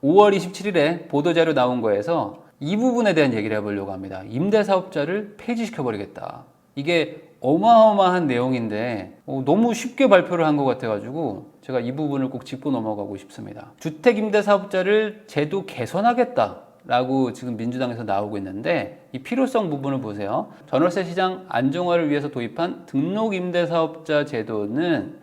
5월 27일에 보도자료 나온 거에서 이 부분에 대한 얘기를 해보려고 합니다. 임대사업자를 폐지시켜버리겠다. 이게 어마어마한 내용인데 너무 쉽게 발표를 한 것 같아가지고 제가 이 부분을 꼭 짚고 넘어가고 싶습니다. 주택임대사업자를 제도 개선하겠다 라고 지금 민주당에서 나오고 있는데 이 필요성 부분을 보세요. 전월세 시장 안정화를 위해서 도입한 등록임대사업자 제도는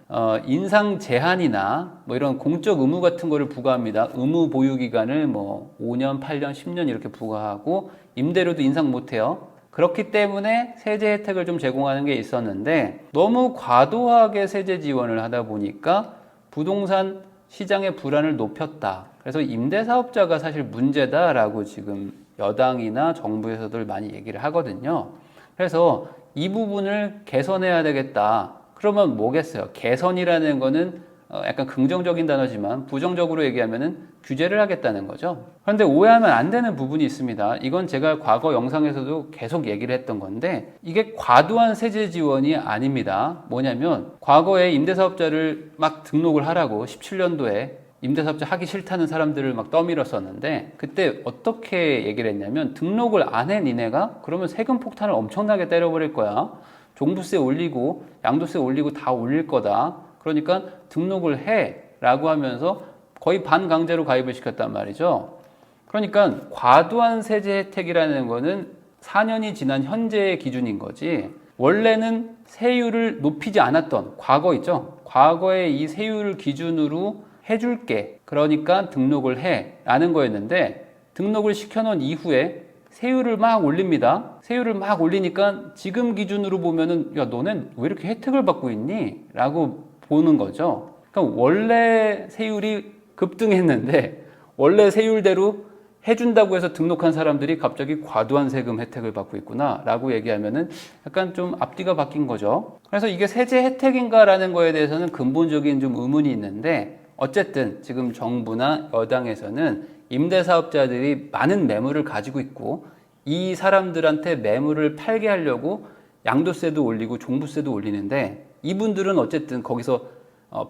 인상 제한이나 뭐 이런 공적 의무 같은 거를 부과합니다. 의무 보유 기간을 뭐 5년, 8년, 10년 이렇게 부과하고 임대료도 인상 못해요. 그렇기 때문에 세제 혜택을 좀 제공하는 게 있었는데 너무 과도하게 세제 지원을 하다 보니까 부동산 시장의 불안을 높였다. 그래서 임대사업자가 사실 문제다라고 지금 여당이나 정부에서들 많이 얘기를 하거든요. 그래서 이 부분을 개선해야 되겠다. 그러면 뭐겠어요? 개선이라는 거는 약간 긍정적인 단어지만 부정적으로 얘기하면은 규제를 하겠다는 거죠. 그런데 오해하면 안 되는 부분이 있습니다. 이건 제가 과거 영상에서도 계속 얘기를 했던 건데 이게 과도한 세제 지원이 아닙니다. 뭐냐면 과거에 임대사업자를 막 등록을 하라고 17년도에 임대사업자 하기 싫다는 사람들을 막 떠밀었었는데 그때 어떻게 얘기를 했냐면 등록을 안 해 니네가? 그러면 세금 폭탄을 엄청나게 때려버릴 거야. 종부세 올리고 양도세 올리고 다 올릴 거다. 그러니까 등록을 해 라고 하면서 거의 반강제로 가입을 시켰단 말이죠. 그러니까 과도한 세제 혜택이라는 거는 4년이 지난 현재의 기준인 거지 원래는 세율을 높이지 않았던 과거 있죠. 과거의 이 세율을 기준으로 해줄게. 그러니까 등록을 해 라는 거였는데 등록을 시켜놓은 이후에 세율을 막 올립니다. 세율을 막 올리니까 지금 기준으로 보면은 야 너넨 왜 이렇게 혜택을 받고 있니? 라고 보는 거죠. 그러니까 원래 세율이 급등했는데 원래 세율대로 해준다고 해서 등록한 사람들이 갑자기 과도한 세금 혜택을 받고 있구나 라고 얘기하면은 약간 좀 앞뒤가 바뀐 거죠. 그래서 이게 세제 혜택인가 라는 거에 대해서는 근본적인 좀 의문이 있는데 어쨌든 지금 정부나 여당에서는 임대사업자들이 많은 매물을 가지고 있고 이 사람들한테 매물을 팔게 하려고 양도세도 올리고 종부세도 올리는데 이분들은 어쨌든 거기서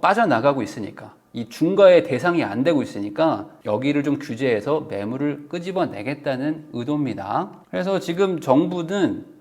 빠져나가고 있으니까 이 중과의 대상이 안 되고 있으니까 여기를 좀 규제해서 매물을 끄집어내겠다는 의도입니다. 그래서 지금 정부는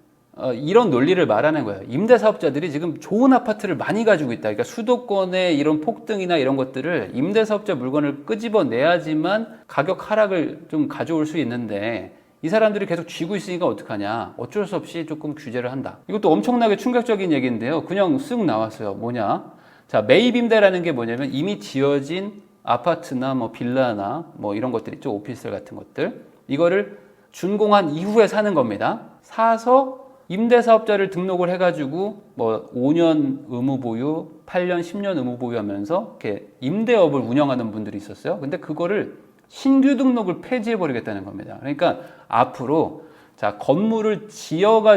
이런 논리를 말하는 거예요. 임대사업자들이 지금 좋은 아파트를 많이 가지고 있다. 그러니까 수도권의 이런 폭등이나 이런 것들을 임대사업자 물건을 끄집어내야지만 가격 하락을 좀 가져올 수 있는데 이 사람들이 계속 쥐고 있으니까 어떡하냐. 어쩔 수 없이 조금 규제를 한다. 이것도 엄청나게 충격적인 얘기인데요. 그냥 쓱 나왔어요. 뭐냐. 자, 매입임대라는 게 뭐냐면 이미 지어진 아파트나 뭐 빌라나 뭐 이런 것들 있죠. 오피스텔 같은 것들. 이거를 준공한 이후에 사는 겁니다. 사서 임대사업자를 등록을 해가지고 뭐 5년 의무보유, 8년, 10년 의무보유 하면서 이렇게 임대업을 운영하는 분들이 있었어요. 근데 그거를 신규 등록을 폐지해버리겠다는 겁니다. 그러니까 앞으로 자 건물을 지어서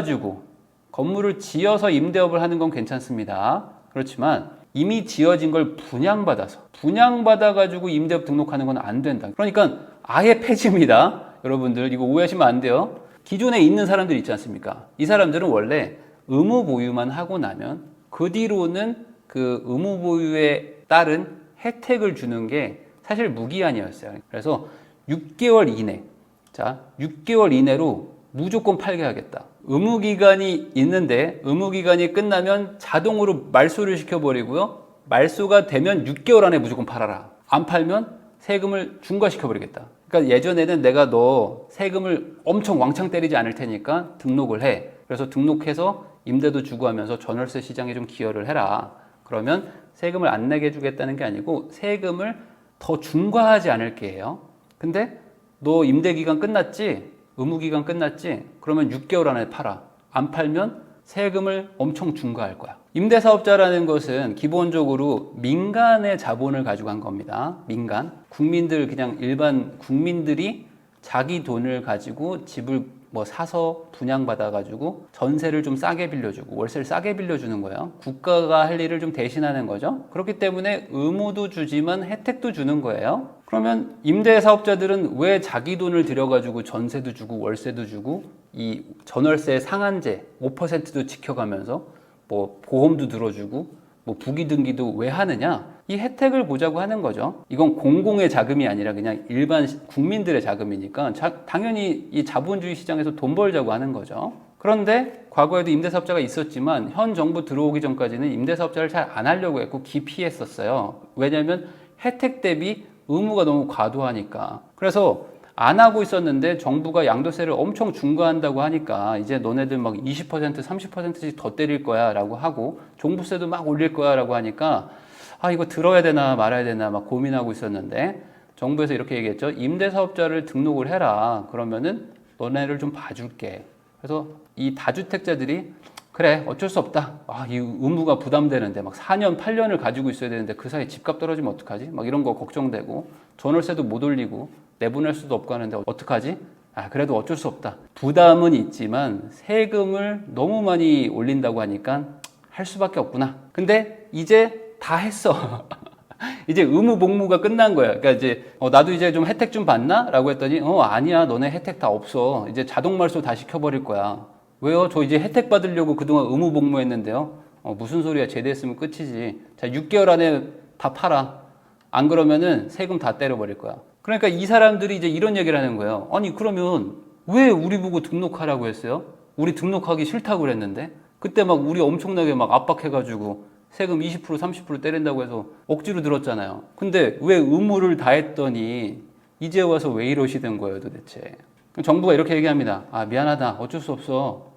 임대업을 하는 건 괜찮습니다. 그렇지만 이미 지어진 걸 분양받아가지고 임대업 등록하는 건 안 된다. 그러니까 아예 폐지입니다. 여러분들 이거 오해하시면 안 돼요. 기존에 있는 사람들 있지 않습니까? 이 사람들은 원래 의무 보유만 하고 나면 그 뒤로는 그 의무 보유에 따른 혜택을 주는 게 사실 무기한이었어요. 그래서 6개월 이내, 자, 6개월 이내로 무조건 팔게 하겠다. 의무기간이 있는데 의무기간이 끝나면 자동으로 말소를 시켜버리고요. 말소가 되면 6개월 안에 무조건 팔아라. 안 팔면 세금을 중과시켜버리겠다. 그러니까 예전에는 내가 너 세금을 엄청 왕창 때리지 않을 테니까 등록을 해. 그래서 등록해서 임대도 주고 하면서 전월세 시장에 좀 기여를 해라. 그러면 세금을 안 내게 해주겠다는 게 아니고 세금을 더 중과하지 않을게 해요. 근데 너 임대기간 끝났지? 의무기간 끝났지? 그러면 6개월 안에 팔아. 안 팔면 세금을 엄청 중과할 거야. 임대사업자라는 것은 기본적으로 민간의 자본을 가지고 한 겁니다. 민간. 국민들, 그냥 일반 국민들이 자기 돈을 가지고 집을 뭐 사서 분양받아가지고 전세를 좀 싸게 빌려주고 월세를 싸게 빌려주는 거예요. 국가가 할 일을 좀 대신하는 거죠. 그렇기 때문에 의무도 주지만 혜택도 주는 거예요. 그러면 임대사업자들은 왜 자기 돈을 들여가지고 전세도 주고 월세도 주고 이 전월세 상한제 5%도 지켜가면서 뭐 보험도 들어주고 뭐 부기등기도 왜 하느냐? 이 혜택을 보자고 하는 거죠. 이건 공공의 자금이 아니라 그냥 일반 국민들의 자금이니까 당연히 이 자본주의 시장에서 돈 벌자고 하는 거죠. 그런데 과거에도 임대사업자가 있었지만 현 정부 들어오기 전까지는 임대사업자를 잘 안 하려고 했고 기피했었어요. 왜냐하면 혜택 대비 의무가 너무 과도하니까. 그래서 안 하고 있었는데 정부가 양도세를 엄청 중과한다고 하니까 이제 너네들 막 20%, 30%씩 더 때릴 거야 라고 하고 종부세도 막 올릴 거야 라고 하니까 아, 이거 들어야 되나 말아야 되나 막 고민하고 있었는데 정부에서 이렇게 얘기했죠. 임대사업자를 등록을 해라. 그러면은 너네를 좀 봐줄게. 그래서 이 다주택자들이 그래 어쩔 수 없다. 아, 이 의무가 부담되는데 막 4년, 8년을 가지고 있어야 되는데 그 사이에 집값 떨어지면 어떡하지? 막 이런 거 걱정되고 전월세도 못 올리고 내보낼 수도 없고 하는데 어떡하지? 아, 그래도 어쩔 수 없다. 부담은 있지만 세금을 너무 많이 올린다고 하니까 할 수밖에 없구나. 근데 이제 다 했어. 이제 의무 복무가 끝난 거야. 그러니까 이제 나도 이제 좀 혜택 좀 받나? 라고 했더니 아니야 너네 혜택 다 없어. 이제 자동 말소 다 시켜버릴 거야. 왜요? 저 이제 혜택 받으려고 그동안 의무 복무했는데요. 무슨 소리야. 제대했으면 끝이지. 자 6개월 안에 다 팔아. 안 그러면은 세금 다 때려버릴 거야. 그러니까 이 사람들이 이제 이런 얘기를 하는 거예요. 아니 그러면 왜 우리 보고 등록하라고 했어요? 우리 등록하기 싫다고 그랬는데 그때 막 우리 엄청나게 막 압박해가지고 세금 20% 30% 때린다고 해서 억지로 들었잖아요. 근데 왜 의무를 다했더니 이제 와서 왜 이러시던 거예요 도대체. 정부가 이렇게 얘기합니다. 아 미안하다 어쩔 수 없어.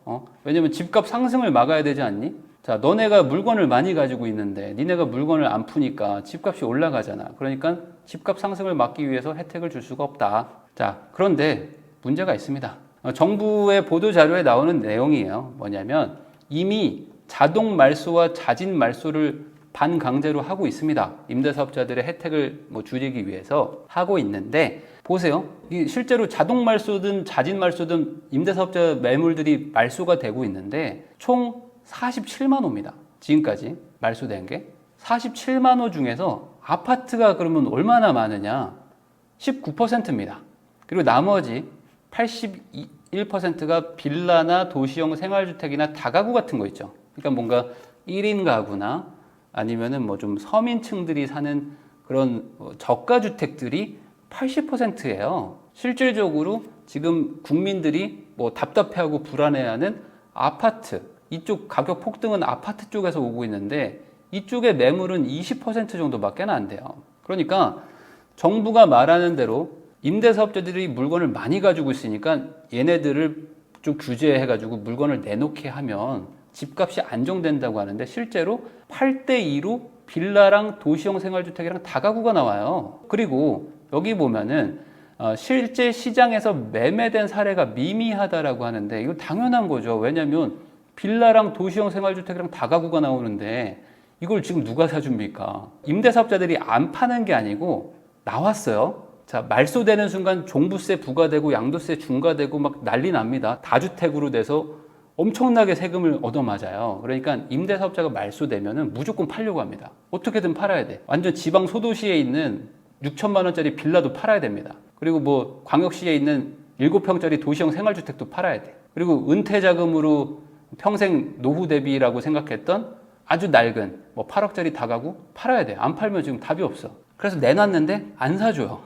왜냐면 집값 상승을 막아야 되지 않니? 자 너네가 물건을 많이 가지고 있는데 니네가 물건을 안 푸니까 집값이 올라가잖아. 그러니까 집값 상승을 막기 위해서 혜택을 줄 수가 없다. 자 그런데 문제가 있습니다. 정부의 보도자료에 나오는 내용이에요. 뭐냐면 이미 자동 말소와 자진 말소를 반강제로 하고 있습니다. 임대사업자들의 혜택을 줄이기 위해서 하고 있는데 보세요. 실제로 자동 말소든 자진 말소든 임대사업자 매물들이 말소가 되고 있는데 총 47만 호입니다. 지금까지 말소된 게 47만 호 중에서 아파트가 그러면 얼마나 많으냐? 19%입니다. 그리고 나머지 81%가 빌라나 도시형 생활주택이나 다가구 같은 거 있죠. 그러니까 뭔가 1인 가구나 아니면은 뭐 좀 서민층들이 사는 그런 저가 주택들이 80%예요. 실질적으로 지금 국민들이 뭐 답답해하고 불안해하는 아파트, 이쪽 가격 폭등은 아파트 쪽에서 오고 있는데 이쪽의 매물은 20% 정도밖에 안 돼요. 그러니까 정부가 말하는 대로 임대사업자들이 물건을 많이 가지고 있으니까 얘네들을 좀 규제해가지고 물건을 내놓게 하면 집값이 안정된다고 하는데 실제로 8대2로 빌라랑 도시형 생활주택이랑 다가구가 나와요. 그리고 여기 보면은 실제 시장에서 매매된 사례가 미미하다라고 하는데 이거 당연한 거죠. 왜냐하면 빌라랑 도시형 생활주택이랑 다가구가 나오는데 이걸 지금 누가 사줍니까? 임대사업자들이 안 파는 게 아니고 나왔어요. 자, 말소되는 순간 종부세 부과되고 양도세 중과되고 막 난리 납니다. 다주택으로 돼서 엄청나게 세금을 얻어맞아요. 그러니까 임대사업자가 말소되면은 무조건 팔려고 합니다. 어떻게든 팔아야 돼. 완전 지방 소도시에 있는 6천만 원짜리 빌라도 팔아야 됩니다. 그리고 뭐 광역시에 있는 7평짜리 도시형 생활주택도 팔아야 돼. 그리고 은퇴자금으로 평생 노후 대비라고 생각했던 아주 낡은 뭐 8억짜리 다가구 팔아야 돼. 안 팔면 지금 답이 없어. 그래서 내놨는데 안 사줘요.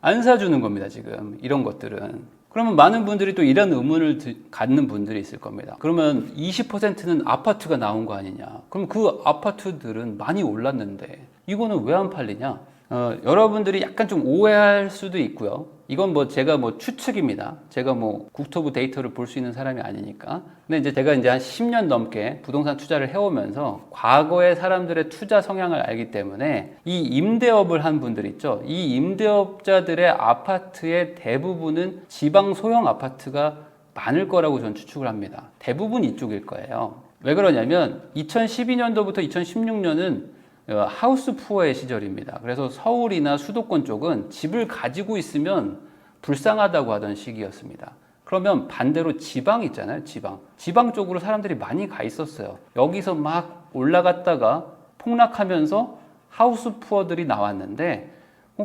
안 사주는 겁니다. 지금 이런 것들은. 그러면 많은 분들이 또 이런 의문을 갖는 분들이 있을 겁니다. 그러면 20%는 아파트가 나온 거 아니냐? 그럼 그 아파트들은 많이 올랐는데 이거는 왜 안 팔리냐? 여러분들이 약간 좀 오해할 수도 있고요. 이건 뭐 제가 뭐 추측입니다. 제가 뭐 국토부 데이터를 볼 수 있는 사람이 아니니까. 근데 이제 제가 이제 한 10년 넘게 부동산 투자를 해오면서 과거의 사람들의 투자 성향을 알기 때문에 이 임대업을 한 분들 있죠. 이 임대업자들의 아파트의 대부분은 지방 소형 아파트가 많을 거라고 저는 추측을 합니다. 대부분 이쪽일 거예요. 왜 그러냐면 2012년도부터 2016년은 하우스 푸어의 시절입니다. 그래서 서울이나 수도권 쪽은 집을 가지고 있으면 불쌍하다고 하던 시기였습니다. 그러면 반대로 지방 있잖아요. 지방 쪽으로 사람들이 많이 가 있었어요. 여기서 막 올라갔다가 폭락하면서 하우스 푸어들이 나왔는데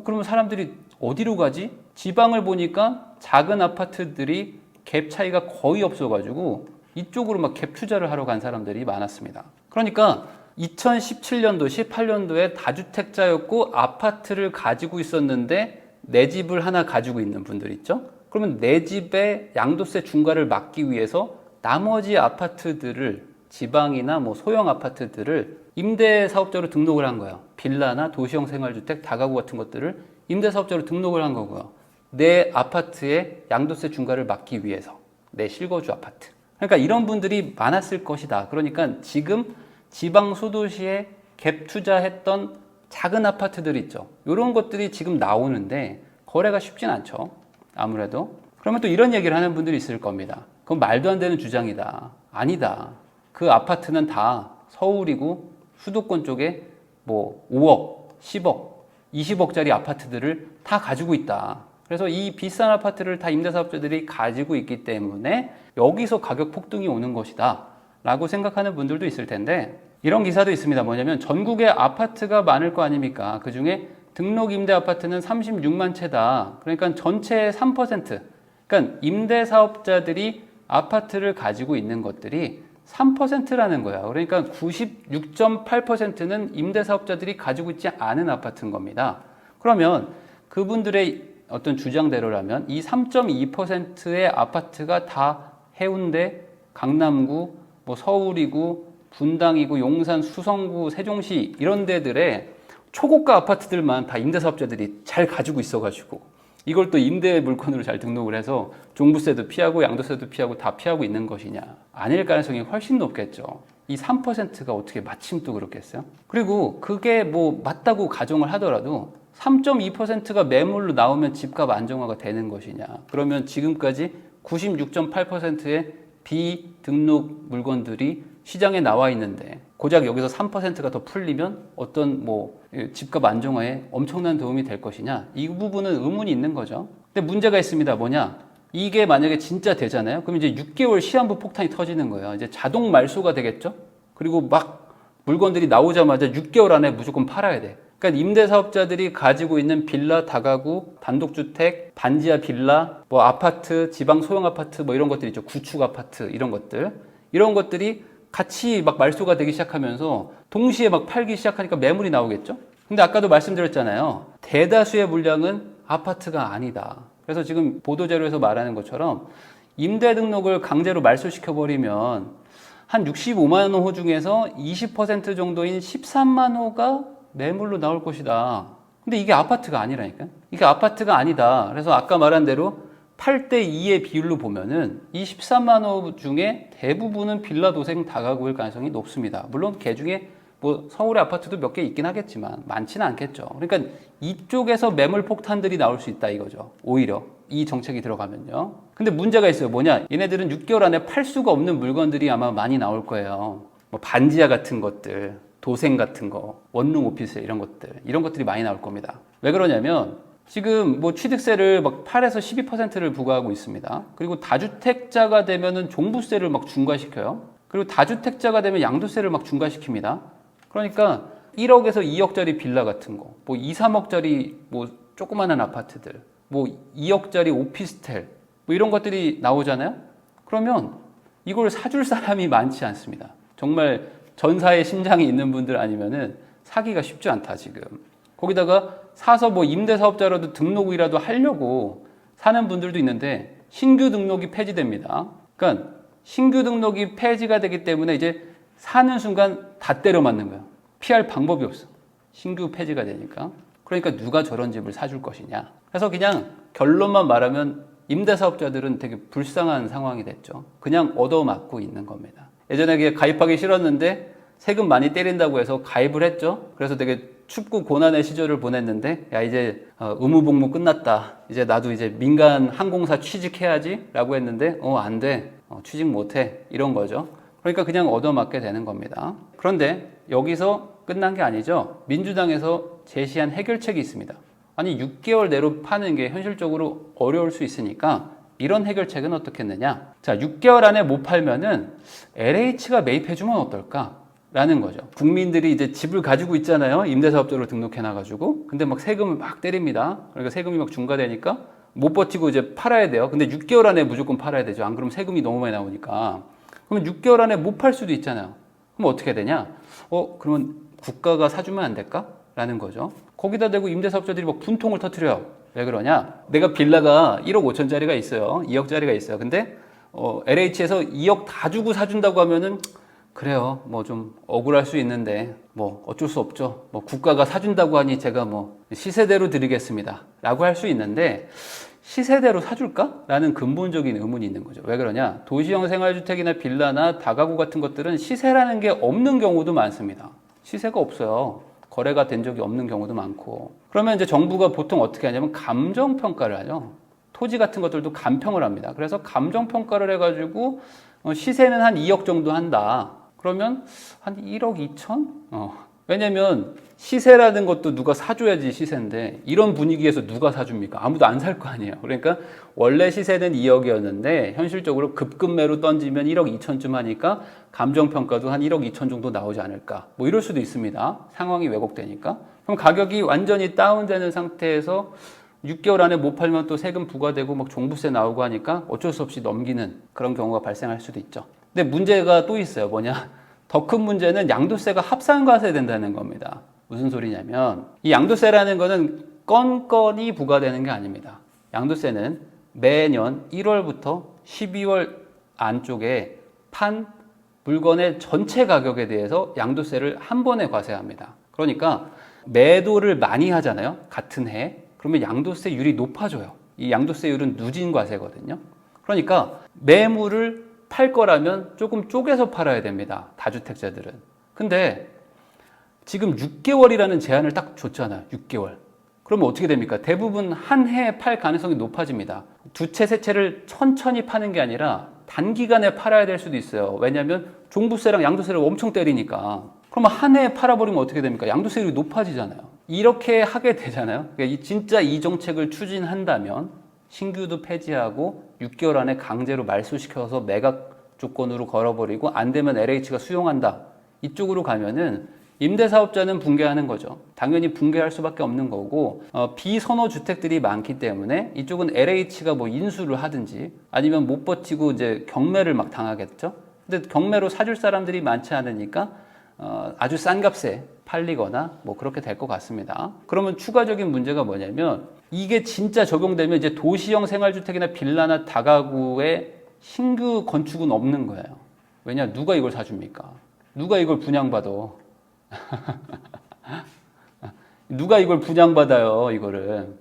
그러면 사람들이 어디로 가지? 지방을 보니까 작은 아파트들이 갭 차이가 거의 없어가지고 이쪽으로 막 갭 투자를 하러 간 사람들이 많았습니다. 그러니까 2017년도, 18년도에 다주택자였고 아파트를 가지고 있었는데 내 집을 하나 가지고 있는 분들 있죠? 그러면 내 집에 양도세 중과를 막기 위해서 나머지 아파트들을 지방이나 뭐 소형 아파트들을 임대사업자로 등록을 한 거예요. 빌라나 도시형 생활주택, 다가구 같은 것들을 임대사업자로 등록을 한 거고요. 내 아파트에 양도세 중과를 막기 위해서 내 실거주 아파트. 그러니까 이런 분들이 많았을 것이다. 그러니까 지금 지방 소도시에 갭 투자했던 작은 아파트들 있죠. 이런 것들이 지금 나오는데 거래가 쉽진 않죠. 아무래도. 그러면 또 이런 얘기를 하는 분들이 있을 겁니다. 그건 말도 안 되는 주장이다. 아니다. 그 아파트는 다 서울이고 수도권 쪽에 뭐 5억, 10억, 20억짜리 아파트들을 다 가지고 있다. 그래서 이 비싼 아파트를 다 임대사업자들이 가지고 있기 때문에 여기서 가격 폭등이 오는 것이다 라고 생각하는 분들도 있을 텐데, 이런 기사도 있습니다. 뭐냐면 전국에 아파트가 많을 거 아닙니까? 그 중에 등록 임대 아파트는 36만 채다. 그러니까 전체의 3%. 그러니까 임대사업자들이 아파트를 가지고 있는 것들이 3%라는 거야. 그러니까 96.8%는 임대사업자들이 가지고 있지 않은 아파트인 겁니다. 그러면 그분들의 어떤 주장대로라면 이 3.2%의 아파트가 다 해운대, 강남구, 뭐 서울이고 분당이고 용산, 수성구, 세종시 이런 데들의 초고가 아파트들만 다 임대사업자들이 잘 가지고 있어가지고 이걸 또 임대 물건으로 잘 등록을 해서 종부세도 피하고 양도세도 피하고 다 피하고 있는 것이냐? 아닐 가능성이 훨씬 높겠죠. 이 3%가 어떻게 마침 또 그렇겠어요? 그리고 그게 뭐 맞다고 가정을 하더라도 3.2%가 매물로 나오면 집값 안정화가 되는 것이냐? 그러면 지금까지 96.8%의 비등록 물건들이 시장에 나와 있는데 고작 여기서 3%가 더 풀리면 어떤 뭐 집값 안정화에 엄청난 도움이 될 것이냐? 이 부분은 의문이 있는 거죠. 근데 문제가 있습니다. 뭐냐? 이게 만약에 진짜 되잖아요. 그럼 이제 6개월 시한부 폭탄이 터지는 거예요. 이제 자동 말소가 되겠죠? 그리고 막 물건들이 나오자마자 6개월 안에 무조건 팔아야 돼. 그러니까 임대사업자들이 가지고 있는 빌라, 다가구, 단독주택, 반지하 빌라, 뭐 아파트, 지방 소형 아파트 뭐 이런 것들 있죠. 구축 아파트 이런 것들. 이런 것들이 같이 막 말소가 되기 시작하면서 동시에 막 팔기 시작하니까 매물이 나오겠죠? 근데 아까도 말씀드렸잖아요. 대다수의 물량은 아파트가 아니다. 그래서 지금 보도자료에서 말하는 것처럼 임대 등록을 강제로 말소시켜버리면 한 65만 호 중에서 20% 정도인 13만 호가 매물로 나올 것이다. 근데 이게 아파트가 아니라니까요. 이게 아파트가 아니다. 그래서 아까 말한 대로 8대2의 비율로 보면은 이 13만 호 중에 대부분은 빌라 도생 다가구일 가능성이 높습니다. 물론 그 중에 뭐 서울의 아파트도 몇 개 있긴 하겠지만 많지는 않겠죠. 그러니까 이쪽에서 매물 폭탄들이 나올 수 있다 이거죠. 오히려 이 정책이 들어가면요. 근데 문제가 있어요. 뭐냐? 얘네들은 6개월 안에 팔 수가 없는 물건들이 아마 많이 나올 거예요. 뭐 반지하 같은 것들, 도생 같은 거, 원룸 오피스 이런 것들이 많이 나올 겁니다. 왜 그러냐면 지금 뭐 취득세를 막 8에서 12%를 부과하고 있습니다. 그리고 다주택자가 되면은 종부세를 막 중과시켜요. 그리고 다주택자가 되면 양도세를 막 중과시킵니다. 그러니까 1억에서 2억짜리 빌라 같은 거, 뭐 2, 3억짜리 뭐 조그마한 아파트들, 뭐 2억짜리 오피스텔, 뭐 이런 것들이 나오잖아요. 그러면 이걸 사줄 사람이 많지 않습니다. 정말 전사의 심장이 있는 분들 아니면은 사기가 쉽지 않다 지금. 거기다가 사서 뭐 임대사업자라도 등록이라도 하려고 사는 분들도 있는데 신규 등록이 폐지됩니다. 그러니까 신규 등록이 폐지가 되기 때문에 이제 사는 순간 다 때려 맞는 거예요. 피할 방법이 없어. 신규 폐지가 되니까. 그러니까 누가 저런 집을 사줄 것이냐. 그래서 그냥 결론만 말하면 임대사업자들은 되게 불쌍한 상황이 됐죠. 그냥 얻어맞고 있는 겁니다. 예전에 가입하기 싫었는데 세금 많이 때린다고 해서 가입을 했죠. 그래서 되게 춥고 고난의 시절을 보냈는데 야 이제 의무복무 끝났다. 이제 나도 이제 민간 항공사 취직해야지 라고 했는데 안 돼. 취직 못해. 이런 거죠. 그러니까 그냥 얻어맞게 되는 겁니다. 그런데 여기서 끝난 게 아니죠. 민주당에서 제시한 해결책이 있습니다. 아니 6개월 내로 파는 게 현실적으로 어려울 수 있으니까 이런 해결책은 어떻겠느냐. 자, 6개월 안에 못 팔면은 LH가 매입해주면 어떨까? 라는 거죠. 국민들이 이제 집을 가지고 있잖아요. 임대사업자로 등록해놔가지고. 근데 막 세금을 막 때립니다. 그러니까 세금이 막 중과되니까 못 버티고 이제 팔아야 돼요. 근데 6개월 안에 무조건 팔아야 되죠. 안 그러면 세금이 너무 많이 나오니까. 그러면 6개월 안에 못 팔 수도 있잖아요. 그럼 어떻게 되냐? 그러면 국가가 사주면 안 될까? 라는 거죠. 거기다 대고 임대사업자들이 막 분통을 터뜨려요. 왜 그러냐? 내가 빌라가 1억 5천짜리가 있어요. 2억짜리가 있어요. 근데 LH에서 2억 다 주고 사준다고 하면은 그래요. 뭐 좀 억울할 수 있는데 뭐 어쩔 수 없죠. 뭐 국가가 사준다고 하니 제가 뭐 시세대로 드리겠습니다. 라고 할 수 있는데 시세대로 사줄까? 라는 근본적인 의문이 있는 거죠. 왜 그러냐? 도시형 생활주택이나 빌라나 다가구 같은 것들은 시세라는 게 없는 경우도 많습니다. 시세가 없어요. 거래가 된 적이 없는 경우도 많고. 그러면 이제 정부가 보통 어떻게 하냐면 감정평가를 하죠. 토지 같은 것들도 감평을 합니다. 그래서 감정평가를 해가지고 시세는 한 2억 정도 한다. 그러면 한 1억 2천? 왜냐면 시세라는 것도 누가 사줘야지 시세인데 이런 분위기에서 누가 사줍니까? 아무도 안 살 거 아니에요. 그러니까 원래 시세는 2억이었는데 현실적으로 급급매로 던지면 1억 2천쯤 하니까 감정평가도 한 1억 2천 정도 나오지 않을까. 뭐 이럴 수도 있습니다. 상황이 왜곡되니까. 그럼 가격이 완전히 다운되는 상태에서 6개월 안에 못 팔면 또 세금 부과되고 막 종부세 나오고 하니까 어쩔 수 없이 넘기는 그런 경우가 발생할 수도 있죠. 근데 문제가 또 있어요. 뭐냐? 더 큰 문제는 양도세가 합산과세된다는 겁니다. 무슨 소리냐면 이 양도세라는 거는 건건이 부과되는 게 아닙니다. 양도세는 매년 1월부터 12월 안쪽에 판 물건의 전체 가격에 대해서 양도세를 한 번에 과세합니다. 그러니까 매도를 많이 하잖아요. 같은 해에. 그러면 양도세율이 높아져요. 이 양도세율은 누진과세거든요. 그러니까 매물을 팔 거라면 조금 쪼개서 팔아야 됩니다. 다주택자들은. 근데 지금 6개월이라는 제한을 딱 줬잖아요. 6개월. 그러면 어떻게 됩니까? 대부분 한 해에 팔 가능성이 높아집니다. 두 채, 세 채를 천천히 파는 게 아니라 단기간에 팔아야 될 수도 있어요. 왜냐하면 종부세랑 양도세를 엄청 때리니까. 그러면 한 해에 팔아버리면 어떻게 됩니까? 양도세율이 높아지잖아요. 이렇게 하게 되잖아요. 그러니까 진짜 이 정책을 추진한다면 신규도 폐지하고 6개월 안에 강제로 말소시켜서 매각 조건으로 걸어버리고 안 되면 LH가 수용한다. 이쪽으로 가면은 임대사업자는 붕괴하는 거죠. 당연히 붕괴할 수밖에 없는 거고 비선호 주택들이 많기 때문에 이쪽은 LH가 뭐 인수를 하든지 아니면 못 버티고 이제 경매를 막 당하겠죠. 근데 경매로 사줄 사람들이 많지 않으니까 아주 싼 값에 팔리거나 뭐 그렇게 될 것 같습니다. 그러면 추가적인 문제가 뭐냐면 이게 진짜 적용되면 이제 도시형 생활주택이나 빌라나 다가구에 신규 건축은 없는 거예요. 왜냐? 누가 이걸 사줍니까? 누가 이걸 분양받아? 누가 이걸 분양받아요, 이거를.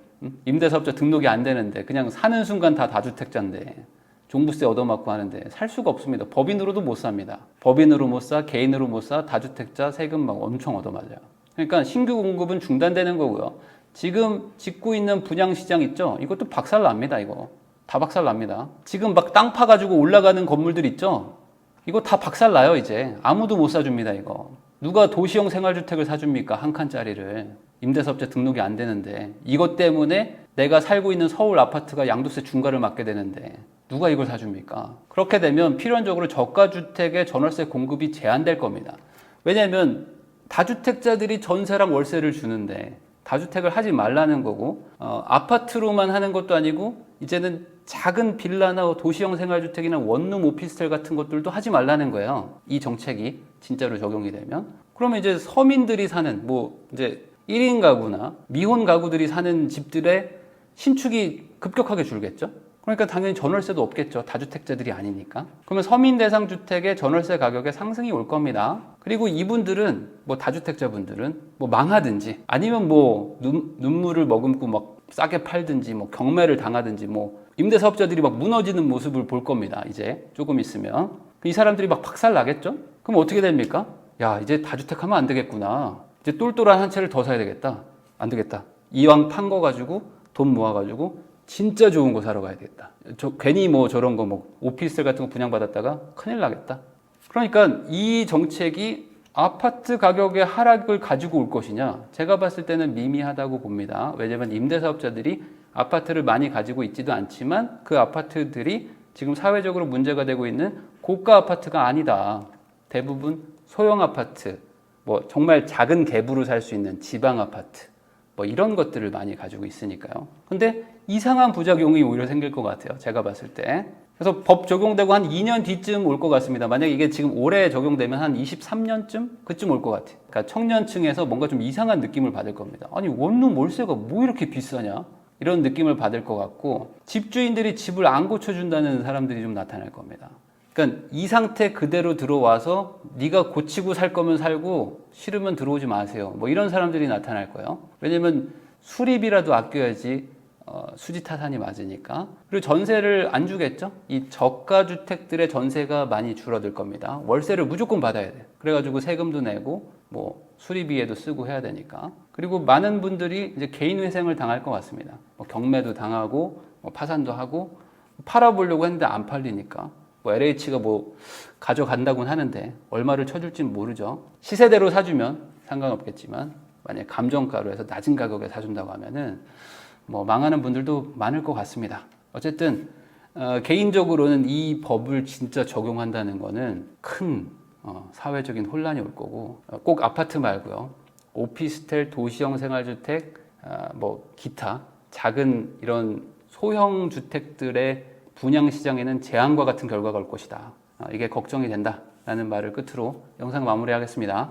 임대사업자 등록이 안 되는데 그냥 사는 순간 다 다주택자인데 종부세 얻어맞고 하는데 살 수가 없습니다. 법인으로도 못 삽니다. 법인으로 못 사, 개인으로 못 사, 다주택자 세금 막 엄청 얻어맞아요. 그러니까 신규 공급은 중단되는 거고요. 지금 짓고 있는 분양시장 있죠? 이것도 박살납니다, 이거. 다 박살납니다. 지금 막 땅 파가지고 올라가는 건물들 있죠? 이거 다 박살나요, 이제. 아무도 못 사줍니다, 이거. 누가 도시형 생활주택을 사줍니까? 한 칸짜리를. 임대사업자 등록이 안 되는데. 이것 때문에 내가 살고 있는 서울 아파트가 양도세 중과를 맞게 되는데. 누가 이걸 사줍니까? 그렇게 되면 필연적으로 저가주택의 전월세 공급이 제한될 겁니다. 왜냐하면 다주택자들이 전세랑 월세를 주는데 다주택을 하지 말라는 거고 아파트로만 하는 것도 아니고 이제는 작은 빌라나 도시형 생활주택이나 원룸 오피스텔 같은 것들도 하지 말라는 거예요. 이 정책이 진짜로 적용이 되면. 그러면 이제 서민들이 사는 뭐 이제 1인 가구나 미혼 가구들이 사는 집들의 신축이 급격하게 줄겠죠. 그러니까 당연히 전월세도 없겠죠. 다주택자들이 아니니까. 그러면 서민 대상 주택의 전월세 가격에 상승이 올 겁니다. 그리고 이분들은 뭐 다주택자분들은 뭐 망하든지 아니면 뭐 눈물을 머금고 막 싸게 팔든지 뭐 경매를 당하든지 뭐 임대사업자들이 막 무너지는 모습을 볼 겁니다. 이제 조금 있으면 이 사람들이 막 박살 나겠죠. 그럼 어떻게 됩니까? 야, 이제 다주택하면 안 되겠구나. 이제 똘똘한 한 채를 더 사야 되겠다. 안 되겠다. 이왕 판 거 가지고 돈 모아가지고 진짜 좋은 거 사러 가야 되겠다. 괜히 뭐 저런 거 뭐 오피스텔 같은 거 분양받았다가 큰일 나겠다. 그러니까 이 정책이 아파트 가격의 하락을 가지고 올 것이냐? 제가 봤을 때는 미미하다고 봅니다. 왜냐하면 임대사업자들이 아파트를 많이 가지고 있지도 않지만 그 아파트들이 지금 사회적으로 문제가 되고 있는 고가 아파트가 아니다. 대부분 소형 아파트, 뭐 정말 작은 갭으로 살 수 있는 지방 아파트, 뭐 이런 것들을 많이 가지고 있으니까요. 근데 이상한 부작용이 오히려 생길 것 같아요. 제가 봤을 때. 그래서 법 적용되고 한 2년 뒤쯤 올 것 같습니다. 만약에 이게 지금 올해 적용되면 한 23년쯤? 그쯤 올 것 같아요. 그러니까 청년층에서 뭔가 좀 이상한 느낌을 받을 겁니다. 아니, 원룸 월세가 뭐 이렇게 비싸냐? 이런 느낌을 받을 것 같고, 집주인들이 집을 안 고쳐준다는 사람들이 좀 나타날 겁니다. 그러니까 이 상태 그대로 들어와서 네가 고치고 살 거면 살고 싫으면 들어오지 마세요. 뭐 이런 사람들이 나타날 거예요. 왜냐면 수리비라도 아껴야지 수지 타산이 맞으니까. 그리고 전세를 안 주겠죠? 이 저가 주택들의 전세가 많이 줄어들 겁니다. 월세를 무조건 받아야 돼요. 그래가지고 세금도 내고 뭐 수리비에도 쓰고 해야 되니까. 그리고 많은 분들이 이제 개인 회생을 당할 것 같습니다. 뭐 경매도 당하고 뭐 파산도 하고 팔아보려고 했는데 안 팔리니까. 뭐 LH가 뭐 가져간다고는 하는데 얼마를 쳐줄지는 모르죠. 시세대로 사주면 상관없겠지만 만약에 감정가로 해서 낮은 가격에 사준다고 하면은 뭐 망하는 분들도 많을 것 같습니다. 어쨌든 개인적으로는 이 법을 진짜 적용한다는 거는 큰 사회적인 혼란이 올 거고 꼭 아파트 말고요. 오피스텔, 도시형 생활주택, 뭐 기타 작은 이런 소형 주택들의 분양 시장에는 재앙과 같은 결과가 올 것이다. 이게 걱정이 된다라는 말을 끝으로 영상 마무리하겠습니다.